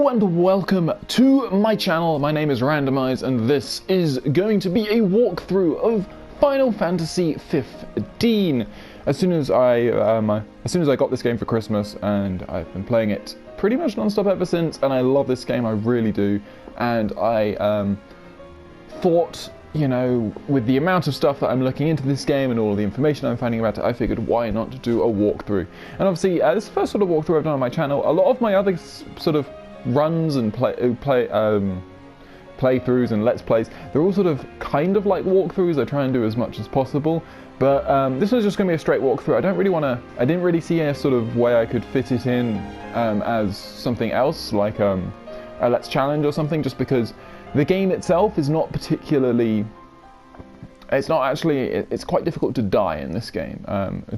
Hello and welcome to my channel. My name is Randomize and this is going to be a walkthrough of Final Fantasy 15. As soon as I got this game for Christmas, and I've been playing it pretty much non-stop ever since, and I love this game, I really do. And I thought, you know, with the amount of stuff that I'm looking into this game and all of the information I'm finding about it, I figured why not do a walkthrough. And obviously, this is the first sort of walkthrough I've done on my channel. A lot of my other sort of runs and playthroughs and let's plays, they're all sort of kind of like walkthroughs. I try and do as much as possible, but this is just going to be a straight walkthrough. I didn't really see a sort of way I could fit it in as something else, like a Let's Challenge or something, just because the game itself is not particularly, it's quite difficult to die in this game,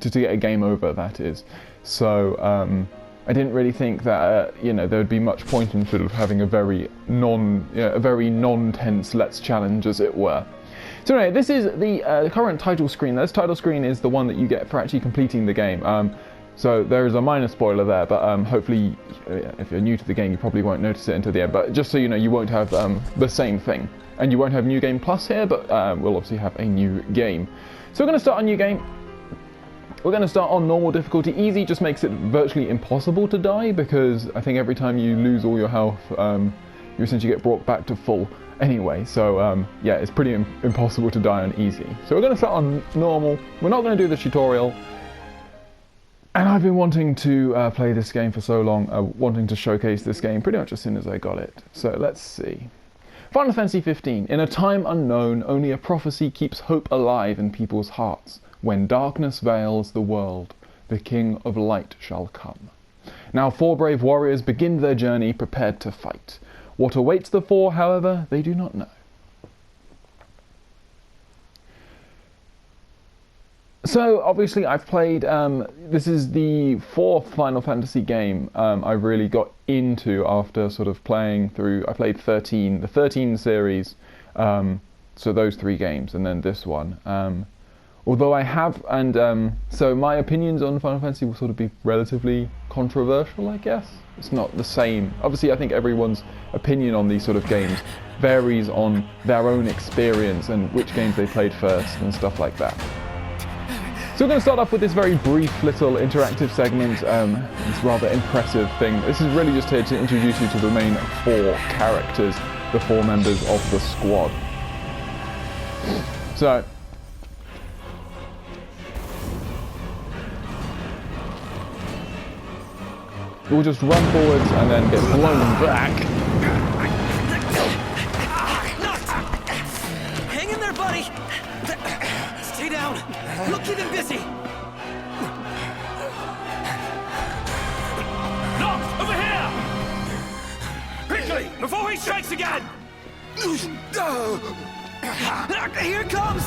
to get a game over, that is. So I didn't really think that you know, there would be much point in sort of having a very non-tense Let's Challenge, as it were. So anyway, this is the current title screen. This title screen is the one that you get for actually completing the game. So there is a minor spoiler there, but hopefully, if you're new to the game, you probably won't notice it until the end. But just so you know, you won't have the same thing, and you won't have New Game Plus here, but we'll obviously have a new game. So we're going to start a new game. We're going to start on normal difficulty. Easy just makes it virtually impossible to die, because I think every time you lose all your health, you essentially get brought back to full anyway. So yeah, it's pretty impossible to die on easy. So we're going to start on normal. We're not going to do the tutorial. And I've been wanting to play this game for so long, wanting to showcase this game pretty much as soon as I got it. So let's see. Final Fantasy 15. In a time unknown, only a prophecy keeps hope alive in people's hearts. When darkness veils the world, the King of Light shall come. Now 4 brave warriors begin their journey, prepared to fight. What awaits the 4, however, they do not know. So obviously I've played, this is the 4th Final Fantasy game I really got into after sort of playing through. I played the 13 series, so those 3 games, and then this one. Although I have, and so my opinions on Final Fantasy will sort of be relatively controversial, I guess. It's not the same. Obviously, I think everyone's opinion on these sort of games varies on their own experience and which games they played first and stuff like that. So we're going to start off with this very brief little interactive segment, this rather impressive thing. This is really just here to introduce you to the main 4 characters, the 4 members of the squad. So we'll just run forwards and then get blown back. Hang in there, buddy! Stay down! We'll keep him busy! Look! Over here! Quickly! Before he strikes again! Here it comes!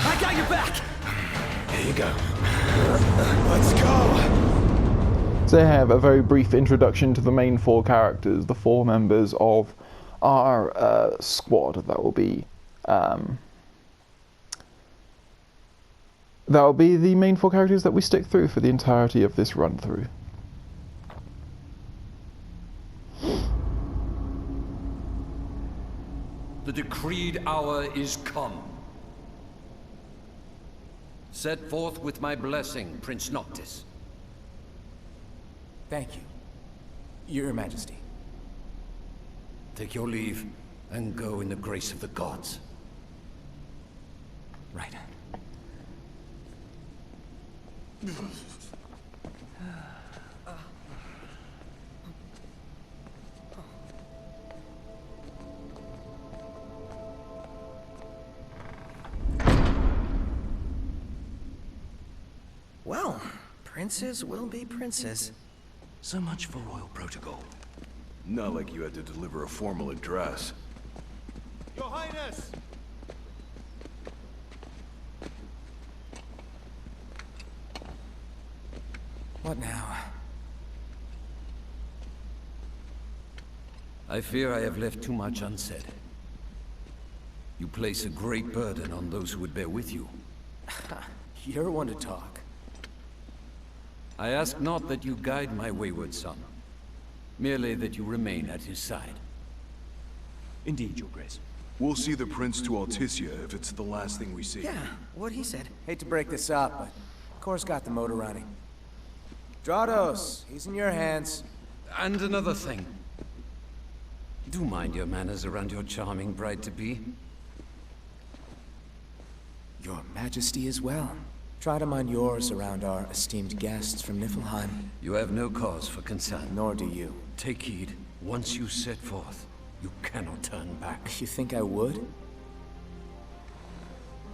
I got your back! Here you go. Let's go! So they have a very brief introduction to the main 4 characters, the 4 members of our squad. That will be the main 4 characters that we stick through for the entirety of this run through. The decreed hour is come. Set forth with my blessing, Prince Noctis. Thank you, Your Majesty. Take your leave and go in the grace of the gods. Right. Well, princes will be princes. So much for royal protocol. Not like you had to deliver a formal address. Your Highness! What now? I fear I have left too much unsaid. You place a great burden on those who would bear with you. You're one to talk. I ask not that you guide my wayward son, merely that you remain at his side. Indeed, Your Grace. We'll see the Prince to Alticia if it's the last thing we see. Yeah, what he said. Hate to break this up, but Core's got the motor running. Stratos, he's in your hands. And another thing. Do mind your manners around your charming bride-to-be. Your Majesty as well. Try to mind yours around our esteemed guests from Niflheim. You have no cause for concern. Nor do you. Take heed. Once you set forth, you cannot turn back. You think I would?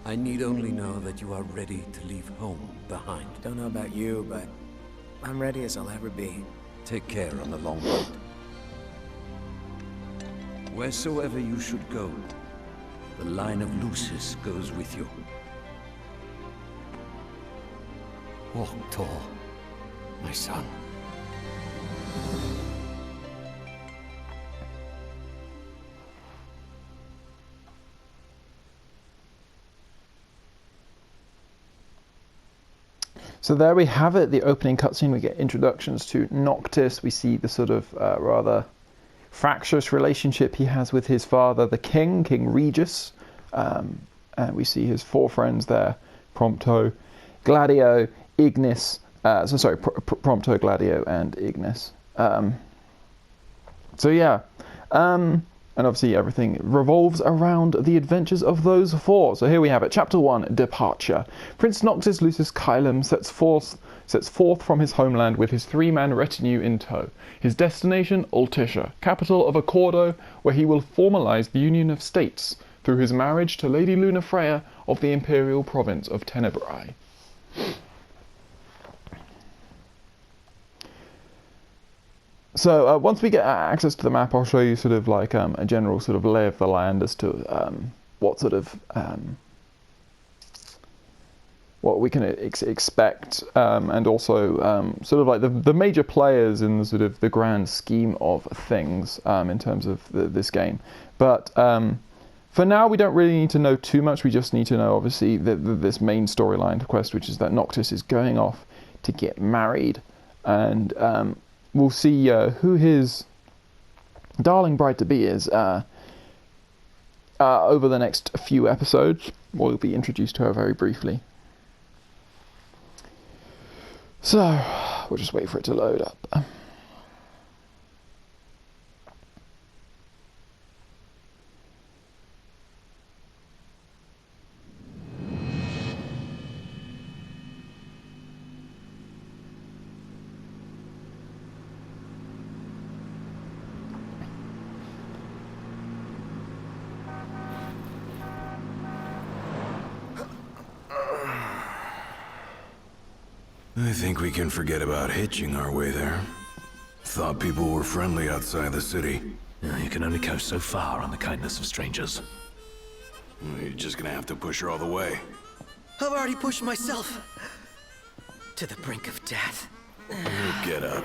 I need only know that you are ready to leave home behind. Don't know about you, but I'm ready as I'll ever be. Take care on the long road. Wheresoever you should go, the line of Lucis goes with you. Walk tall, my son. So there we have it, the opening cutscene. We get introductions to Noctis. We see the sort of rather fractious relationship he has with his father, the king, King Regis. And we see his four friends there, Prompto, Gladio, Ignis. Prompto, Gladio, and Ignis. So yeah. And obviously everything revolves around the adventures of those four. So here we have it. Chapter 1, Departure. Prince Noctis Lucis Caelum sets forth from his homeland with his three-man retinue in tow. His destination, Alticia, capital of Accordo, where he will formalize the union of states through his marriage to Lady Lunafreya of the imperial province of Tenebrae. So once we get access to the map, I'll show you sort of like a general sort of lay of the land as to what sort of what we can expect, and also sort of like the major players in the sort of the grand scheme of things in terms of this game. But for now, we don't really need to know too much. We just need to know, obviously, this main storyline quest, which is that Noctis is going off to get married, and we'll see who his darling bride-to-be is over the next few episodes. We'll be introduced to her very briefly. So, we'll just wait for it to load up. I think we can forget about hitching our way there. Thought people were friendly outside the city. You can only go so far on the kindness of strangers. You're just gonna have to push her all the way. I've already pushed myself to the brink of death. Get up.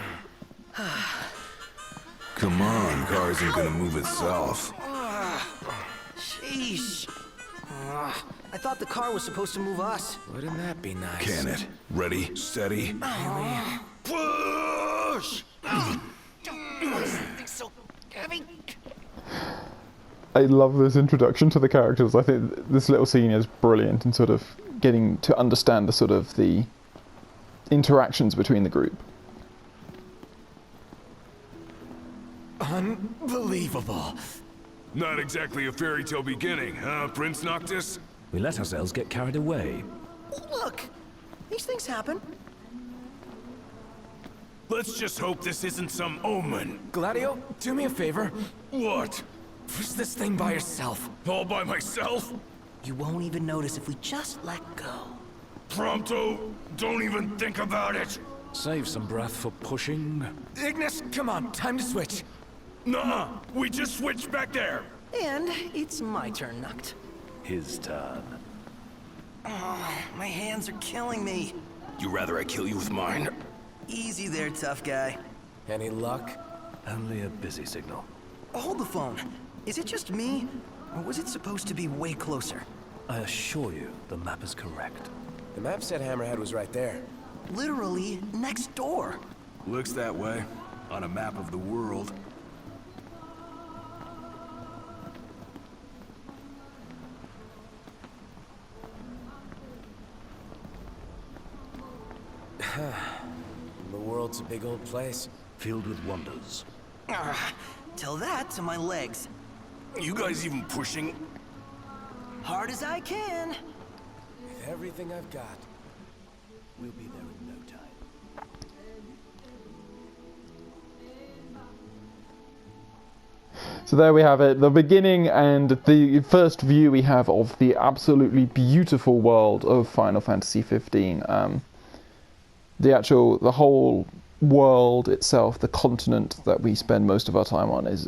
Come on, car isn't gonna move itself. Sheesh. I thought the car was supposed to move us. Wouldn't that be nice? Can it? Ready, steady. Push! Something so heavy. I love this introduction to the characters. I think this little scene is brilliant in sort of getting to understand the sort of the interactions between the group. Unbelievable. Not exactly a fairy tale beginning, huh, Prince Noctis? We let ourselves get carried away. Look, these things happen. Let's just hope this isn't some omen. Gladio, do me a favor. What? Push this thing by yourself. All by myself? You won't even notice if we just let go. Prompto, don't even think about it. Save some breath for pushing. Ignis, come on, time to switch. Nuh-uh, we just switched back there. And it's my turn, Noct. His turn. Oh, my hands are killing me. You rather I kill you with mine? Easy there, tough guy. Any luck? Only a busy signal. Hold the phone. Is it just me? Or was it supposed to be way closer? I assure you, the map is correct. The map said Hammerhead was right there. literally next door. Looks that way, on a map of the world. The world's a big old place. Filled with wonders. Tell that to my legs. You guys even pushing? Hard as I can. With everything I've got, we'll be there in no time. So there we have it, the beginning and the first view we have of the absolutely beautiful world of Final Fantasy 15. The whole world itself, the continent that we spend most of our time on is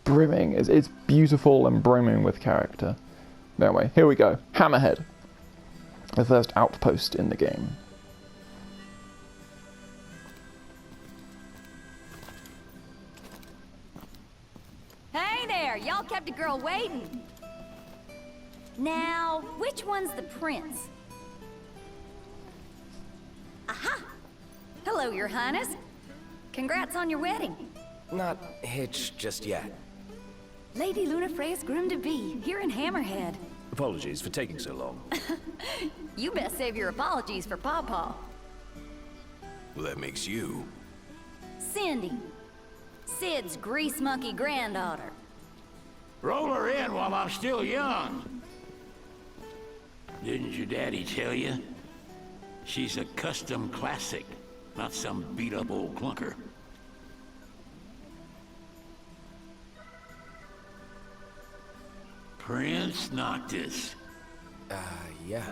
brimming. It's beautiful and brimming with character. Anyway, here we go. Hammerhead, the first outpost in the game. Hey there, y'all kept a girl waiting. Now, which one's the prince? Aha! Hello, Your Highness. Congrats on your wedding. Not hitched just yet. Lady Lunafreya's groom-to-be, here in Hammerhead. Apologies for taking so long. You best save your apologies for Pawpaw. Well, that makes you. Cindy, Sid's grease monkey granddaughter. Roll her in while I'm still young. Didn't your daddy tell you? She's a custom classic, not some beat-up old clunker. Prince Noctis. Yeah.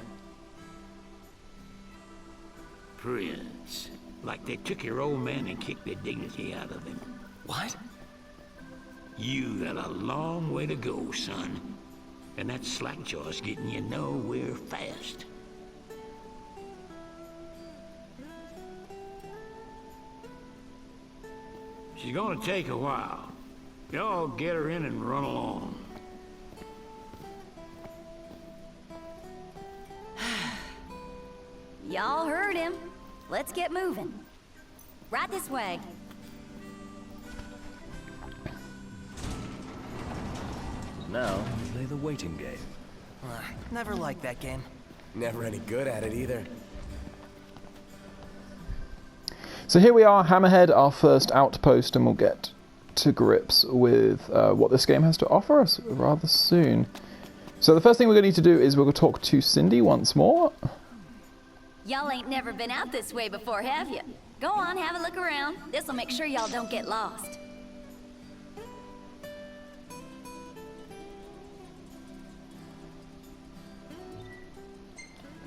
Prince. Like they took your old man and kicked the dignity out of him. What? You got a long way to go, son. And that slackjaw's getting you nowhere fast. She's gonna take a while. Y'all get her in and run along. Y'all heard him. Let's get moving. Right this way. Now, play the waiting game. Never liked that game. Never any good at it either. So here we are, Hammerhead, our first outpost, and we'll get to grips with what this game has to offer us rather soon. So the first thing we're going to need to do is we're going to talk to Cindy once more. Y'all ain't never been out this way before, have you? Go on, have a look around. This'll make sure y'all don't get lost.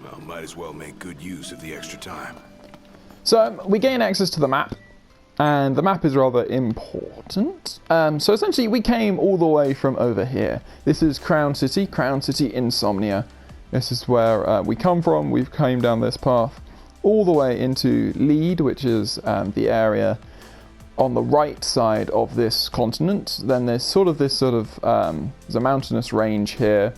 Well, might as well make good use of the extra time. So we gain access to the map, and the map is rather important. So essentially we came all the way from over here. This is Crown City Insomnia. This is where we come from. We've came down this path all the way into Leiden, which is the area on the right side of this continent. Then there's there's a mountainous range here,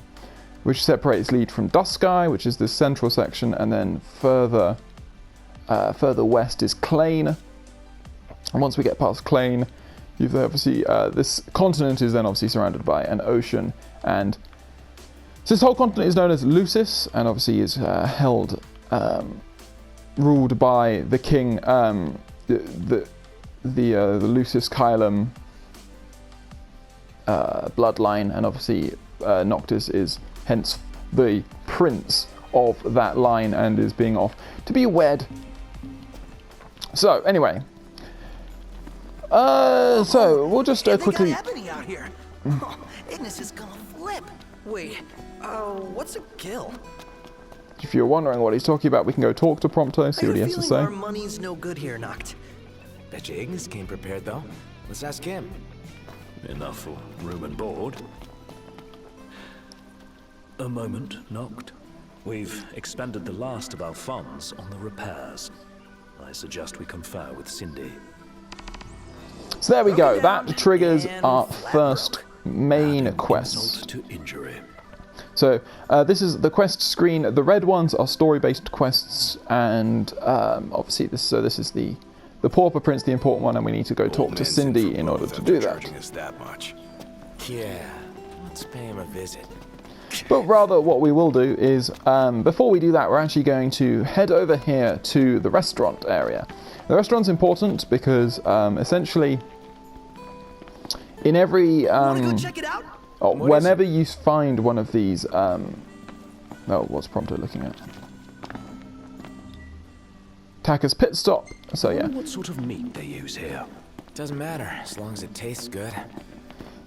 which separates Leiden from Dusky, which is this central section, and then further west is Clane. And once we get past Clane, you've obviously this continent is then obviously surrounded by an ocean, and so this whole continent is known as Lucis, and obviously is ruled by the king, the Lucis Kylum bloodline, and obviously Noctis is hence the prince of that line and is being off to be wed. So anyway, so we'll just quickly. They got Ebony out here. Ignis is gonna flip. Wait, what's a kill? If you're wondering what he's talking about, we can go talk to Prompto, see what he has to say. Our money's no good here, Noct. Bet you Ignis came prepared though. Let's ask him. Enough for room and board. A moment, Noct. We've expended the last of our funds on the repairs. I suggest we confer with Cindy. So there we go. That triggers our first main quest. Insult to injury. So this is the quest screen. The red ones are story-based quests, and obviously this is the Pauper Prince, the important one, and we need to go talk to Cindy in order to do that. Yeah, let's pay him a visit. But rather, what we will do is, before we do that, we're actually going to head over here to the restaurant area. The restaurant's important because, essentially, in every... Wanna go check it out? whenever you find one of these... what's Prompto looking at? Tacker's Pit Stop. So, yeah. What sort of meat they use here? Doesn't matter, as long as it tastes good.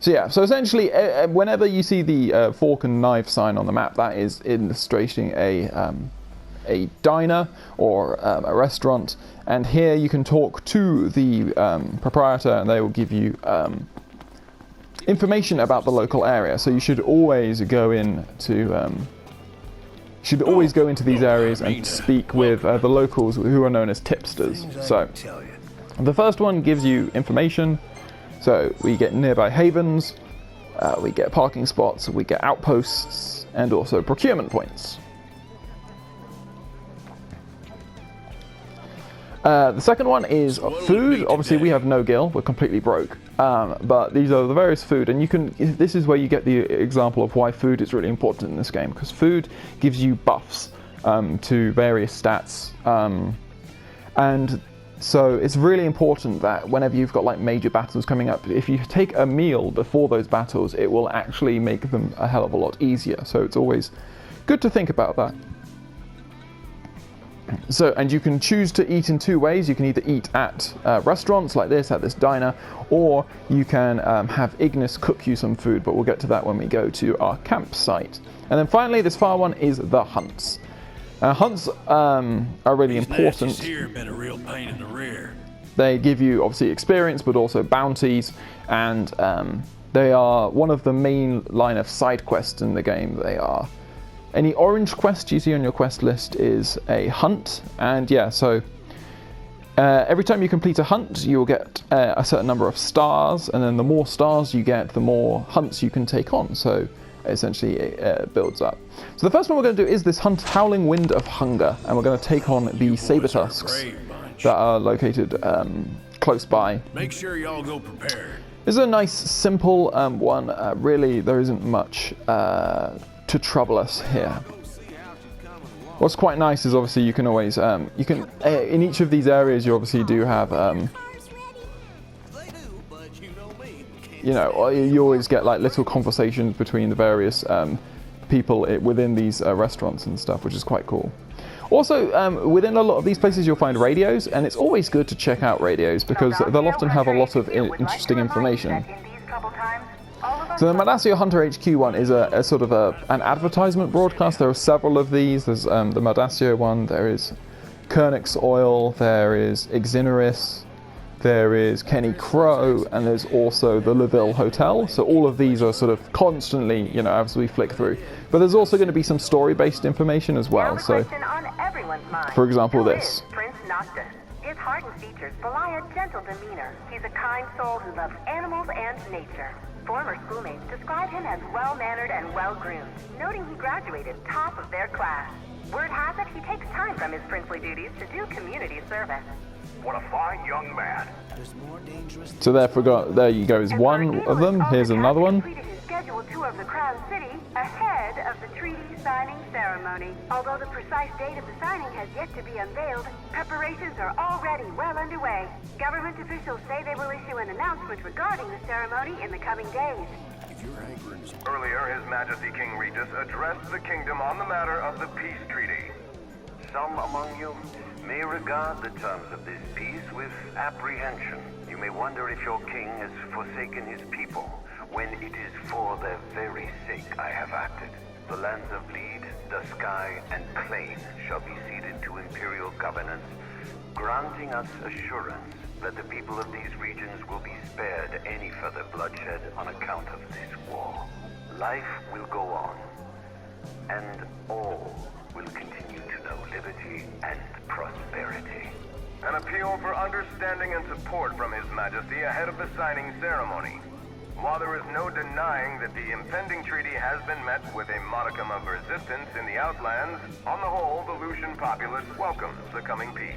So yeah, so essentially, whenever you see the fork and knife sign on the map, that is illustrating a diner or a restaurant. And here you can talk to the proprietor, and they will give you information about the local area. So you should always go into these areas and speak with the locals, who are known as tipsters. So the first one gives you information. So we get nearby havens, we get parking spots, we get outposts, and also procurement points. The second one is food. Obviously we have no gil, we're completely broke. But these are the various food, and this is where you get the example of why food is really important in this game, because food gives you buffs to various stats. And so it's really important that whenever you've got like major battles coming up, if you take a meal before those battles, it will actually make them a hell of a lot easier. So it's always good to think about that. So, and you can choose to eat in two ways. You can either eat at restaurants like this, at this diner, or you can have Ignis cook you some food, but we'll get to that when we go to our campsite. And then finally, this far one is the hunts. Hunts are really important. Here been a real pain in the rear. They give you obviously experience, but also bounties, and they are one of the main line of side quests in the game. They are any orange quest you see on your quest list is a hunt, and yeah, so every time you complete a hunt, you'll get a certain number of stars, and then the more stars you get, the more hunts you can take on. So essentially it builds up. So the first one we're going to do is this hunt, Howling Wind of Hunger, and we're going to take on the Sabertusks that are located close by. Make sure y'all go prepared. This is a nice, simple one. Really, there isn't much to trouble us here. What's quite nice is obviously you can always, in each of these areas you obviously do have, you always get like little conversations between the various people within these restaurants and stuff, which is quite cool. Also, within a lot of these places you'll find radios, and it's always good to check out radios because they'll often have a lot of interesting information. So the Madacia Hunter HQ one is a sort of an advertisement broadcast. There are several of these. There's the Madacia one, there is Kernix Oil, there is Ixinaris, there is Kenny Crow, and there's also the LaVille Hotel. So all of these are sort of constantly, as we flick through. But there's also going to be some story-based information as well. So, for example, this. Prince Noctis. His hardened features belie a gentle demeanor. He's a kind soul who loves animals and nature. Former schoolmates describe him as well-mannered and well-groomed, noting he graduated top of their class. Word has it he takes time from his princely duties to do community service. What a fine young man. So there you go, is one of them. Here's another one. Completed his scheduled tour of the Crown City ahead of the treaty signing ceremony. Although the precise date of the signing has yet to be unveiled, preparations are already well underway. Government officials say they will issue an announcement regarding the ceremony in the coming days. Earlier, His Majesty King Regis addressed the kingdom on the matter of the peace treaty. Some among you may regard the terms of this peace with apprehension. You may wonder if your king has forsaken his people, when it is for their very sake I have acted. The lands of Leid, Duskai, and Plain shall be ceded to imperial governance, granting us assurance that the people of these regions will be spared any further bloodshed on account of this war. Life will go on, and all will continue to know liberty and prosperity. An appeal for understanding and support from His Majesty ahead of the signing ceremony. While there is no denying that the impending treaty has been met with a modicum of resistance in the Outlands, on the whole, the Lucian populace welcomes the coming peace.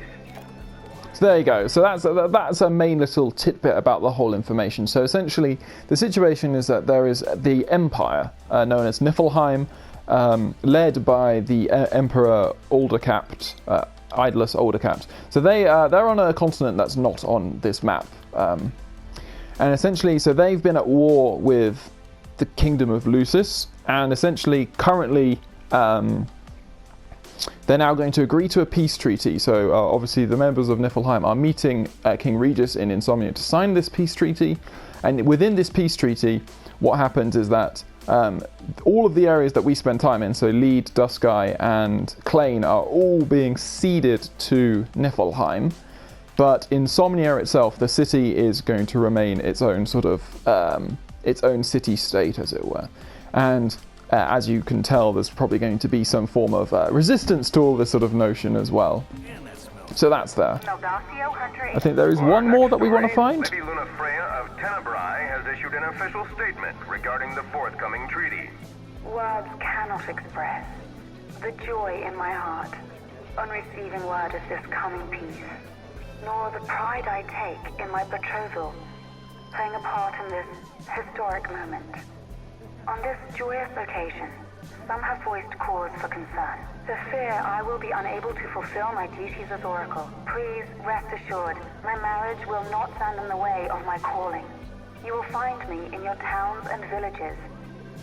So there you go. So that's a main little tidbit about the whole information. So essentially, the situation is that there is the empire known as Niflheim, led by the Emperor Aldercapt, Idolus Aldercapt. So they're on a continent that's not on this map. And essentially, so they've been at war with the Kingdom of Lucis, and essentially, currently, they're now going to agree to a peace treaty. So obviously, the members of Niflheim are meeting King Regis in Insomnia to sign this peace treaty. And within this peace treaty, what happens is that all of the areas that we spend time in, so Leid, Dusky, and Clane, are all being ceded to Niflheim. But Insomnia itself, the city, is going to remain its own sort of, its own city-state, as it were. And as you can tell, there's probably going to be some form of resistance to all this sort of notion as well. So that's there. I think there is one more that we want to find. Lady Lunafreya of Tenebrae has issued an official statement regarding the forthcoming treaty. Words cannot express the joy in my heart on receiving word of this coming peace, nor the pride I take in my betrothal playing a part in this historic moment. On this joyous occasion, some have voiced cause for concern. The fear I will be unable to fulfill my duties as Oracle. Please rest assured, my marriage will not stand in the way of my calling. You will find me in your towns and villages,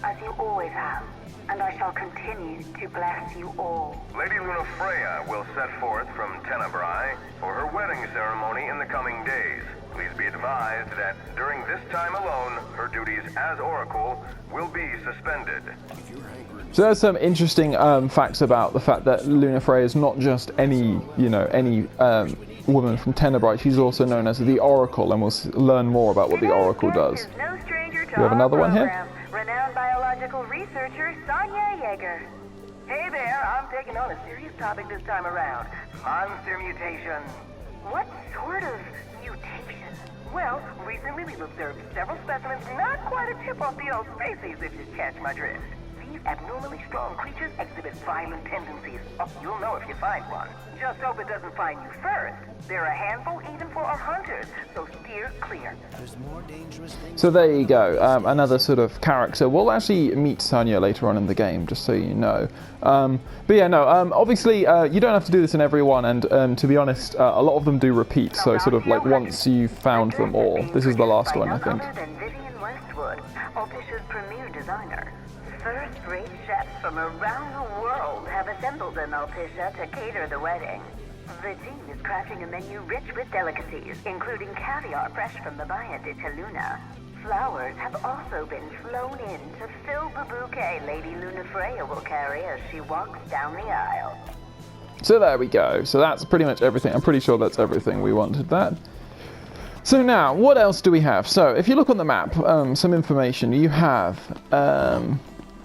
as you always have, and I shall continue to bless you all. Lady Lunafreya will set forth from Tenebrae for her wedding ceremony in the coming days. Please be advised that during this time alone, her duties as Oracle will be suspended. So there's some interesting facts about the fact that Lunafreya is not just any woman from Tenebrae. She's also known as the Oracle, and we'll learn more about what the Oracle does. No stranger to We have another one here. Renowned biological researcher Sonia Yeager. Hey there, I'm taking on a serious topic this time around. Monster mutation. What sort of mutation? Well, recently we've observed several specimens, not quite a tip off the old species, if you catch my drift. These abnormally strong creatures exhibit violent tendencies. Oh, you'll know if you find one. Just hope it doesn't find you first. They're a handful even for our hunters, so steer clear. There's more dangerous things. So there you go, another sort of character. We'll actually meet Sonia later on in the game, just so you know. But yeah, no, obviously you don't have to do this in every one, and to be honest, a lot of them do repeat, so sort of like once you've found them all. This is the last one, I think. Altisha's premier designer. First-rate chefs from around the world have assembled in Altisha to cater the wedding. The team is crafting a menu rich with delicacies, including caviar fresh from the Bahia de Chaluna. Flowers have also been flown in to fill the bouquet Lady Lunafreya will carry as she walks down the aisle. So there we go. So that's pretty much everything. I'm pretty sure that's everything we wanted that. So now, what else do we have? So if you look on the map, some information. You have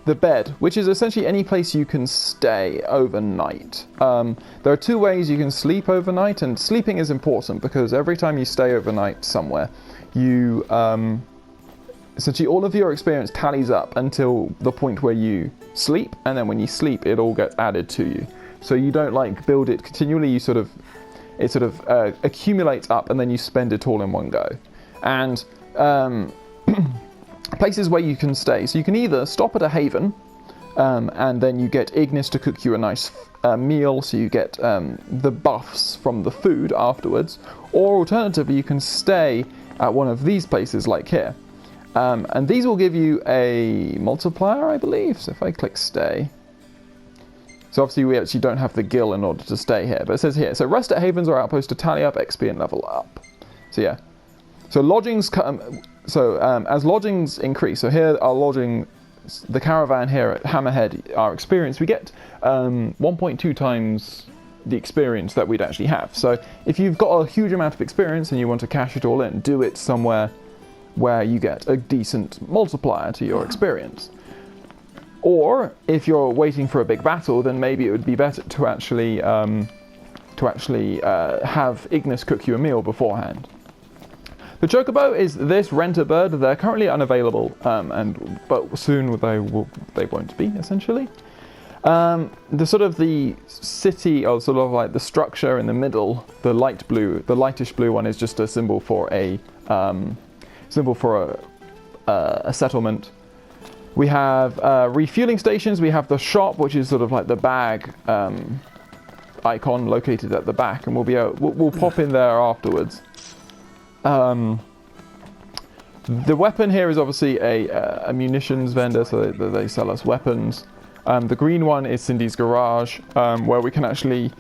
the bed, which is essentially any place you can stay overnight. There are two ways you can sleep overnight, and sleeping is important because every time you stay overnight somewhere, you essentially all of your experience tallies up until the point where you sleep, and then when you sleep, it all gets added to you. So you don't like build it continually. It sort of accumulates up, and then you spend it all in one go. And places where you can stay. So you can either stop at a haven, and then you get Ignis to cook you a nice meal, so you get the buffs from the food afterwards, or alternatively you can stay at one of these places like here. And these will give you a multiplier, I believe. So if I click stay, so obviously we actually don't have the gil in order to stay here, but it says here, so rest at havens or outposts to tally up XP and level up. So yeah. So lodgings come, as lodgings increase, so here our lodging, the caravan here at Hammerhead, our experience, we get 1.2 times the experience that we'd actually have. So if you've got a huge amount of experience and you want to cash it all in, do it somewhere where you get a decent multiplier to your experience. Or if you're waiting for a big battle, then maybe it would be better to actually have Ignis cook you a meal beforehand. The Chocobo is this renter bird. They're currently unavailable, but soon they won't be, essentially. The sort of the city, or sort of like the structure in the middle, the lightish blue one is just a symbol for a settlement. We have refueling stations. We have the shop, which is sort of like the bag icon located at the back, and we'll pop in there afterwards. The weapon here is obviously a munitions vendor, so they sell us weapons. The green one is Cindy's garage, where we can actually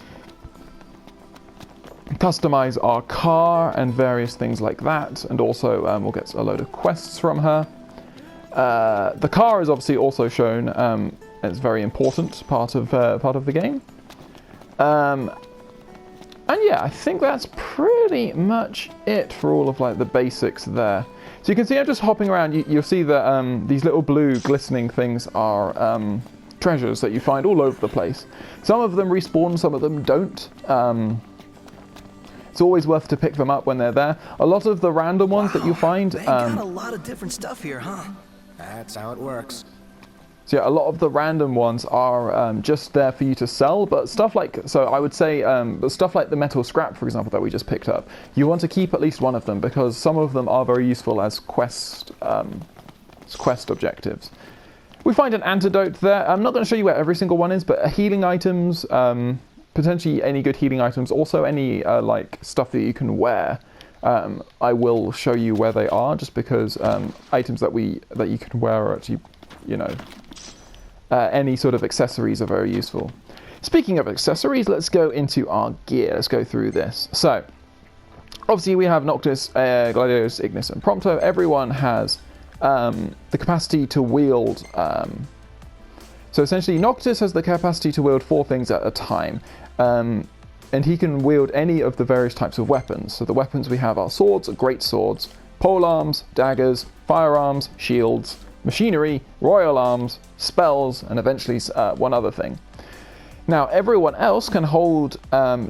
customize our car and various things like that, and also we'll get a load of quests from her. The car is obviously also shown as a very important part of the game. And yeah, I think that's pretty much it for all of like the basics there. So you can see I'm just hopping around. You'll see that these little blue glistening things are treasures that you find all over the place. Some of them respawn, some of them don't. It's always worth to pick them up when they're there. A lot of the random ones that you find... They got a lot of different stuff here, huh? That's how it works. So yeah, a lot of the random ones are just there for you to sell, but stuff like... So I would say, stuff like the metal scrap, for example, that we just picked up, you want to keep at least one of them, because some of them are very useful as quest objectives. We find an antidote there. I'm not going to show you where every single one is, but healing items, potentially any good healing items, also any like stuff that you can wear. I will show you where they are, just because items that you can wear are actually, you know, any sort of accessories are very useful. Speaking of accessories, let's go into our gear. Let's go through this. So, obviously we have Noctis, Gladios, Ignis, and Prompto. Everyone has the capacity to wield. So essentially, Noctis has the capacity to wield 4 things at a time. And he can wield any of the various types of weapons. So the weapons we have are swords, great swords, polearms, daggers, firearms, shields, machinery, royal arms, spells, and eventually one other thing. Now everyone else can hold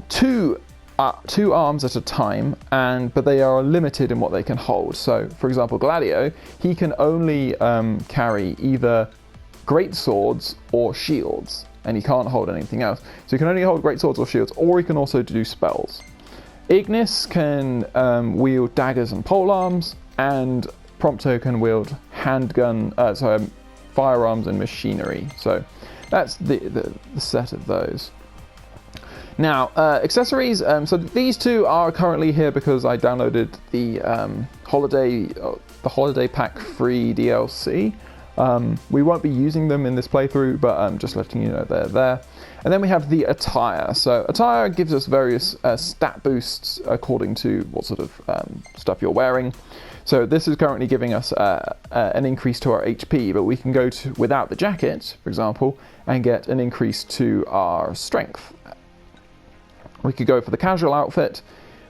2 arms at a time, but they are limited in what they can hold. So for example, Gladio, he can only carry either great swords or shields, and he can't hold anything else. So he can only hold great swords or shields, or he can also do spells. Ignis can wield daggers and polearms, and Prompto can wield handgun, firearms and machinery. So that's the set of those. Now, accessories. So these 2 are currently here because I downloaded the holiday pack free DLC. We won't be using them in this playthrough, but just letting you know they're there. And then we have the attire. So attire gives us various stat boosts according to what sort of stuff you're wearing. So this is currently giving us an increase to our HP, but we can go to without the jacket, for example, and get an increase to our strength. We could go for the casual outfit,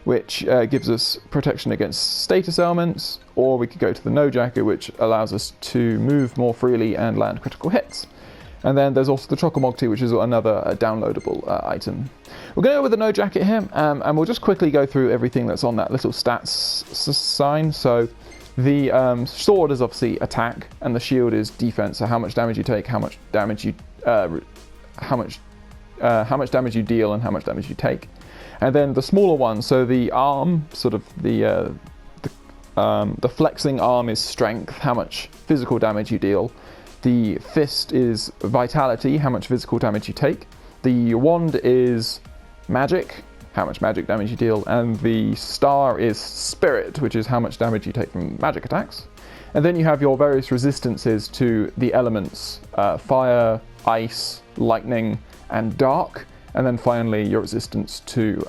which gives us protection against status elements, or we could go to the no jacket, which allows us to move more freely and land critical hits. And then there's also the Chocomogty, which is another downloadable item. We're going to go with the no jacket here, and we'll just quickly go through everything that's on that little stats sign. So the sword is obviously attack, and the shield is defense. So how much damage you take, how much damage you deal, and how much damage you take. And then the smaller one, so the arm, sort of the flexing arm is strength, how much physical damage you deal. The fist is vitality, how much physical damage you take. The wand is magic, how much magic damage you deal. And the star is spirit, which is how much damage you take from magic attacks. And then you have your various resistances to the elements, fire, ice, lightning, and dark. And then finally your resistance to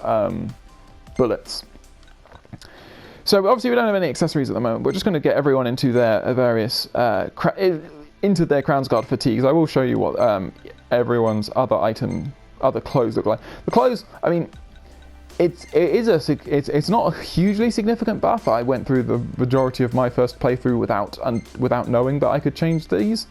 bullets. So obviously we don't have any accessories at the moment. We're just going to get everyone into their various into their Crownsguard fatigues. I will show you what everyone's other clothes look like. The clothes, I mean, it's not a hugely significant buff. I went through the majority of my first playthrough without knowing that I could change these.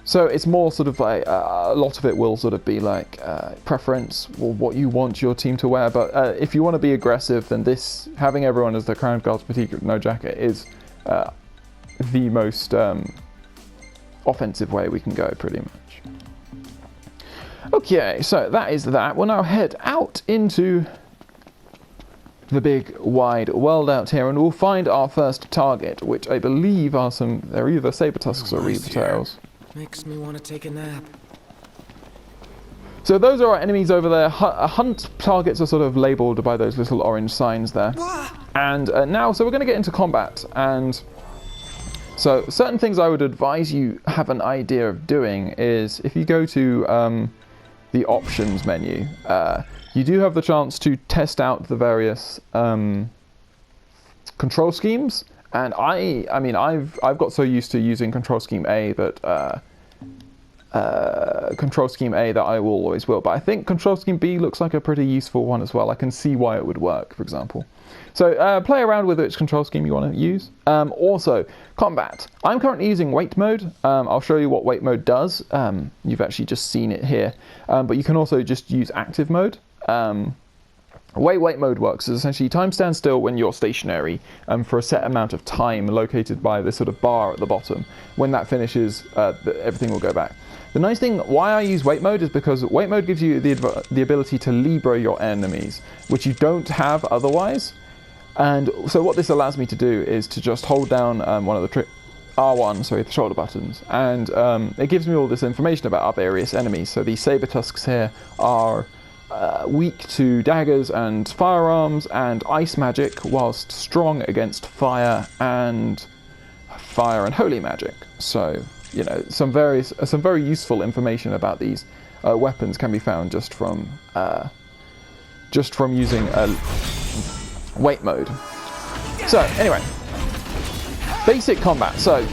So it's more sort of like a lot of it will sort of be like preference or what you want your team to wear. But if you want to be aggressive, then this having everyone as the Crownsguard fatigue with no jacket is the most offensive way we can go, pretty much. Okay, so that is that. We'll now head out into the big wide world out here, and we'll find our first target, which I believe are they're either Sabertusks or Reaver Tails. Makes me want to take a nap. So those are our enemies over there. Hunt targets are sort of labelled by those little orange signs there. And now, so we're going to get into combat, and so certain things I would advise you have an idea of doing is if you go to the options menu, you do have the chance to test out the various control schemes, and I mean I've got so used to using control scheme A that I will always will, but I think control scheme B looks like a pretty useful one as well. I can see why it would work, for example. So play around with which control scheme you want to use. Also, combat. I'm currently using wait mode. I'll show you what wait mode does. You've actually just seen it here, but you can also just use active mode. The way wait mode works is essentially time stands still when you're stationary for a set amount of time located by this sort of bar at the bottom. When that finishes, everything will go back. The nice thing why I use wait mode is because wait mode gives you the ability to libero your enemies, which you don't have otherwise. And so what this allows me to do is to just hold down one of the R1, sorry, the shoulder buttons, and it gives me all this information about our various enemies. So these Sabertusks here are weak to daggers and firearms and ice magic, whilst strong against fire and holy magic. So, you know, some very useful information about these weapons can be found just from using wait mode. So anyway, basic combat. So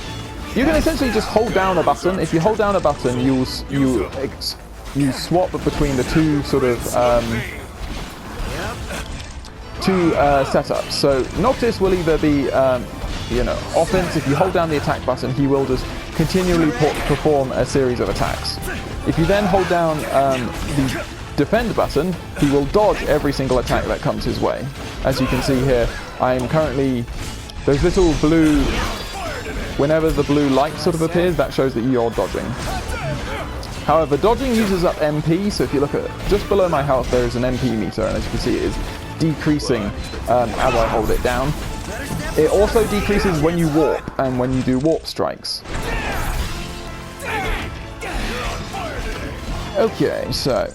you can essentially just hold down a button. If you hold down a button, you swap between the two sort of setups. So Noctis will either be offense. If you hold down the attack button, he will just continually perform a series of attacks. If you then hold down the defend button, he will dodge every single attack that comes his way. As you can see here, I am currently, those little blue, whenever the blue light sort of appears, that shows that you're dodging. However, dodging uses up MP, so if you look at just below my health, there is an MP meter, and as you can see, it is decreasing as I hold it down. It also decreases when you warp and when you do warp strikes. Okay, so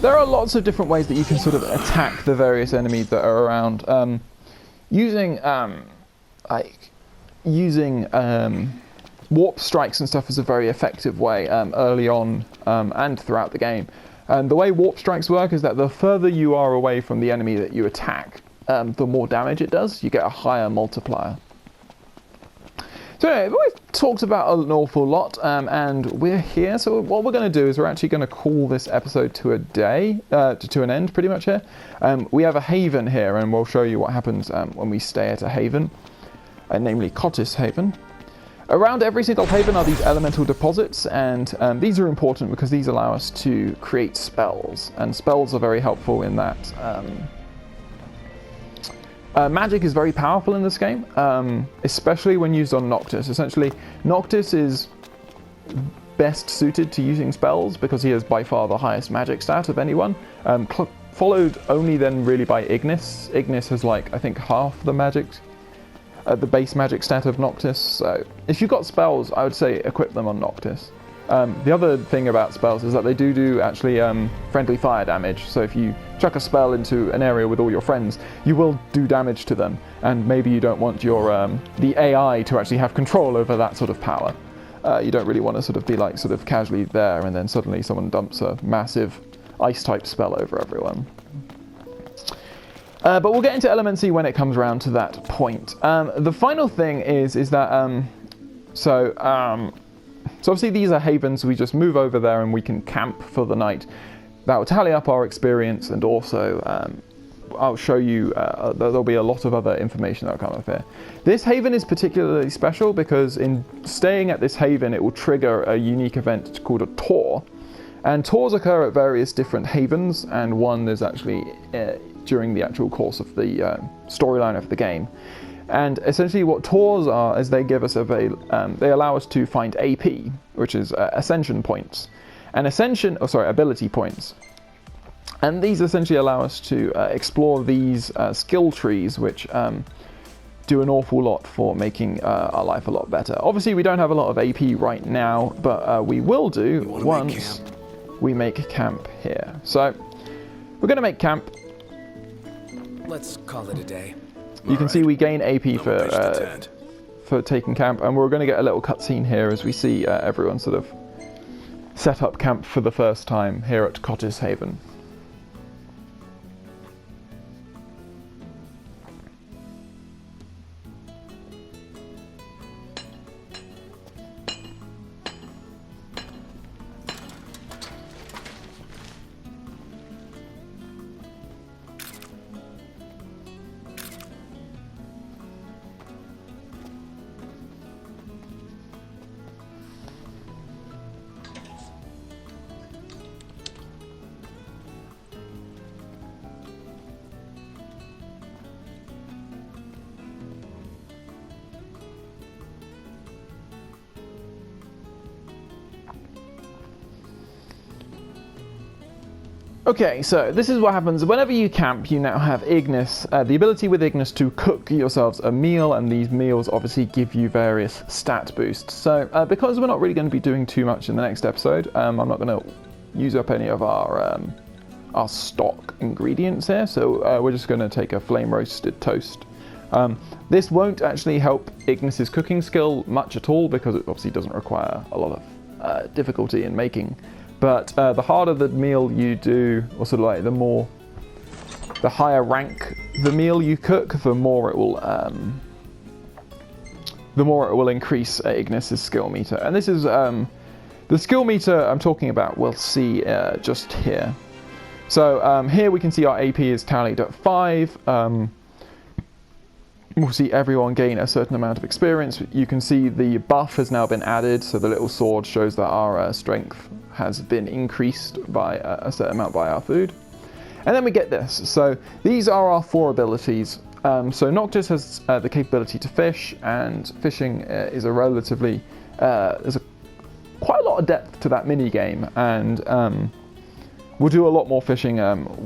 there are lots of different ways that you can sort of attack the various enemies that are around. Using warp strikes and stuff is a very effective way early on and throughout the game. And the way warp strikes work is that the further you are away from the enemy that you attack, the more damage it does. You get a higher multiplier. So anyway, we've talked about an awful lot, and we're here. So what we're going to do is we're actually going to call this episode to a day, to an end, pretty much here. We have a haven here, and we'll show you what happens when we stay at a haven, namely Cottis Haven. Around every single haven are these elemental deposits, and these are important because these allow us to create spells, and spells are very helpful in that. Magic is very powerful in this game, especially when used on Noctis. Essentially, Noctis is best suited to using spells because he has by far the highest magic stat of anyone, followed only then really by Ignis. Ignis has like, I think, half the magic, the base magic stat of Noctis. So if you've got spells, I would say equip them on Noctis. The other thing about spells is that they do actually friendly fire damage. So if you chuck a spell into an area with all your friends, you will do damage to them, and maybe you don't want your the AI to actually have control over that sort of power. You don't really want to sort of be like sort of casually there, and then suddenly someone dumps a massive ice-type spell over everyone. But we'll get into Elemency when it comes around to that point. The final thing is that so obviously these are havens. We just move over there and we can camp for the night. That will tally up our experience and also I'll show you, there'll be a lot of other information that'll come up here. This haven is particularly special because in staying at this haven, it will trigger a unique event called a tour. And tours occur at various different havens, and one is actually during the actual course of the storyline of the game. And essentially what tours are is they give us they allow us to find AP, which is Ascension points, and ability points. And these essentially allow us to explore these skill trees, which do an awful lot for making our life a lot better. Obviously we don't have a lot of AP right now, but we will do once we make camp here. So we're going to make camp. Let's call it a day. You can see we gain AP for taking camp, and we're going to get a little cutscene here as we see everyone sort of set up camp for the first time here at Cottis Haven. Okay, so this is what happens whenever you camp. You now have Ignis, the ability with Ignis to cook yourselves a meal, and these meals obviously give you various stat boosts. So because we're not really going to be doing too much in the next episode, I'm not going to use up any of our stock ingredients here, so we're just going to take a flame roasted toast. This won't actually help Ignis's cooking skill much at all, because it obviously doesn't require a lot of difficulty in making. But the harder the meal you do, or sort of like the higher rank the meal you cook, the more it will increase Ignis's skill meter. And this is the skill meter I'm talking about. We'll see just here. So here we can see our AP is tallied at 5. We'll see everyone gain a certain amount of experience. You can see the buff has now been added, so the little sword shows that our strength has been increased by a certain amount by our food. And then we get this. So these are our 4 abilities. So Noctis has the capability to fish, and fishing is a relatively, there's quite a lot of depth to that mini game, and we'll do a lot more fishing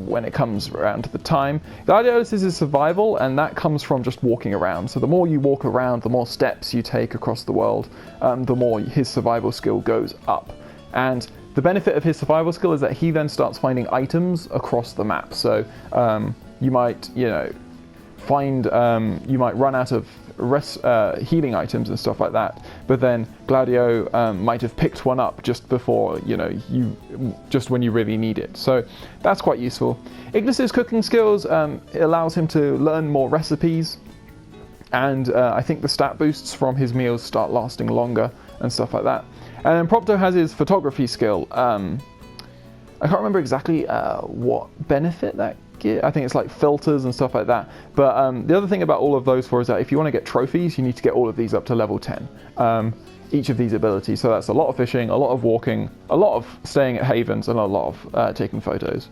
when it comes around to the time. The idea of this is survival, and that comes from just walking around. So the more you walk around, the more steps you take across the world, the more his survival skill goes up. And the benefit of his survival skill is that he then starts finding items across the map. So you might, find, you might run out of healing items and stuff like that. But then Gladio might have picked one up just before, just when you really need it. So that's quite useful. Ignis's cooking skills, it allows him to learn more recipes. And I think the stat boosts from his meals start lasting longer and stuff like that. And then Prompto has his photography skill. I can't remember exactly what benefit that gives. I think it's like filters and stuff like that. But the other thing about all of those 4 is that if you want to get trophies, you need to get all of these up to level 10. Each of these abilities. So that's a lot of fishing, a lot of walking, a lot of staying at havens, and a lot of taking photos.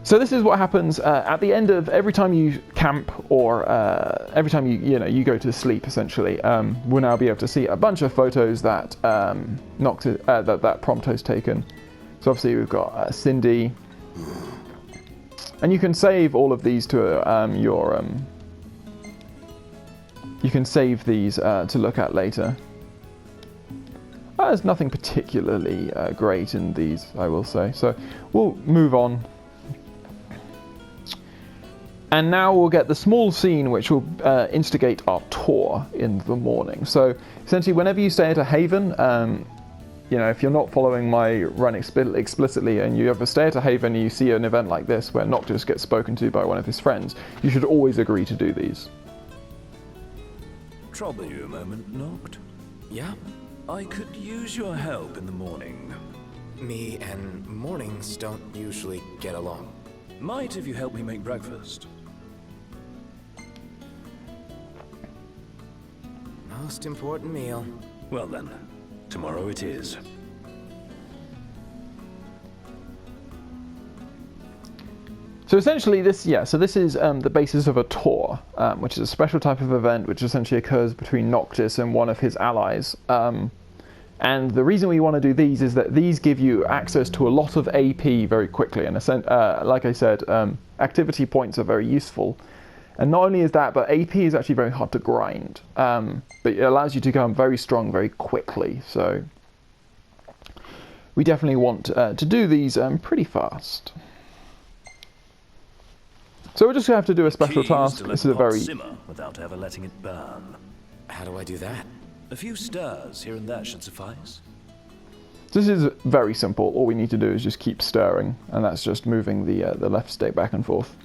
So this is what happens at the end of every time you camp, or every time you go to sleep. Essentially, we'll now be able to see a bunch of photos that that Prompto's taken. So obviously we've got Cindy, and you can save all of these to you can save these to look at later. There's nothing particularly great in these, I will say. So we'll move on. And now we'll get the small scene which will instigate our tour in the morning. So essentially whenever you stay at a haven, if you're not following my run explicitly and you ever stay at a haven and you see an event like this where Noctis gets spoken to by one of his friends, you should always agree to do these. Trouble you a moment, Noct? Yeah? I could use your help in the morning. Me and mornings don't usually get along. Might if you help me make breakfast. Most important meal. Well then, tomorrow it is. So essentially this is the basis of a tour, which is a special type of event which essentially occurs between Noctis and one of his allies. And the reason we want to do these is that these give you access to a lot of AP very quickly. And like I said, activity points are very useful. And not only is that, but AP is actually very hard to grind. But it allows you to become very strong very quickly. So we definitely want to do these pretty fast. So we're just going to have to do a special task. This is a very... simmer without ever letting it burn. How do I do that? A few stirs here and there should suffice. This is very simple. All we need to do is just keep stirring, and that's just moving the left stick back and forth.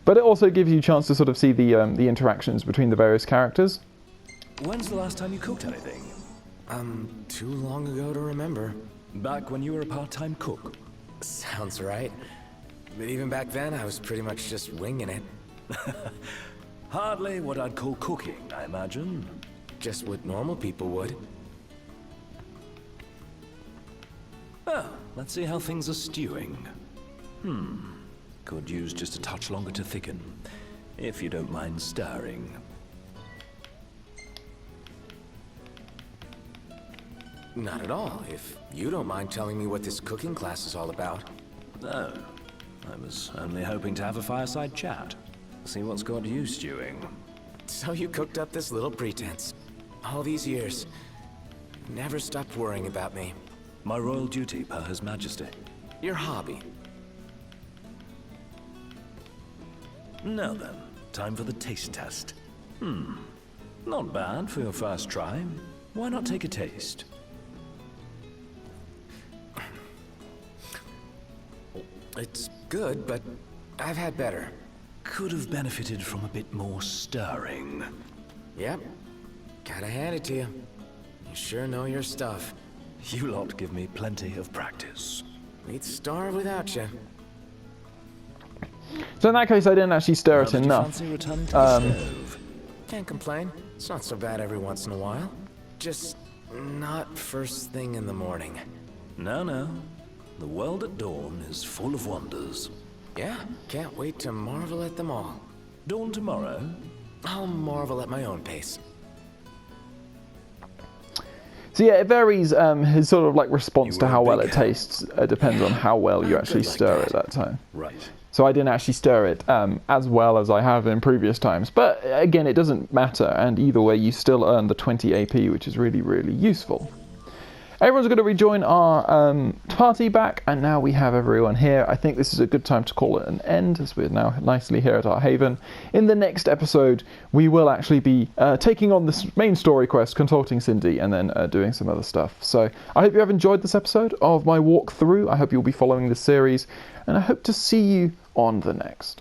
But it also gives you a chance to sort of see the interactions between the various characters. When's the last time you cooked anything? Too long ago to remember. Back when you were a part-time cook? Sounds right. But even back then, I was pretty much just winging it. Hardly what I'd call cooking, I imagine. Just what normal people would. Well, let's see how things are stewing. Could use just a touch longer to thicken, if you don't mind stirring. Not at all, if you don't mind telling me what this cooking class is all about. No, I was only hoping to have a fireside chat. See what's got you stewing. So you cooked up this little pretense. All these years. Never stopped worrying about me. My royal duty per His Majesty. Your hobby. Now then, time for the taste test. Not bad for your first try. Why not take a taste? It's good, but I've had better. Could have benefited from a bit more stirring. Yep. Gotta hand it to you. You sure know your stuff. You lot give me plenty of practice. We'd starve without you. So in that case, I didn't actually stir it enough. Can't complain. It's not so bad every once in a while. Just not first thing in the morning. No. The world at dawn is full of wonders. Yeah, can't wait to marvel at them all. Dawn tomorrow? I'll marvel at my own pace. So yeah, it varies. His sort of like response to how well it tastes depends on how well you actually stir it that time. Right. So I didn't actually stir it as well as I have in previous times. But again, it doesn't matter, and either way, you still earn the 20 AP, which is really, really useful. Everyone's going to rejoin our party back, and now we have everyone here. I think this is a good time to call it an end, as we're now nicely here at our haven. In the next episode, we will actually be taking on this main story quest, consulting Cindy, and then doing some other stuff. So I hope you have enjoyed this episode of my walkthrough. I hope you'll be following this series, and I hope to see you on the next.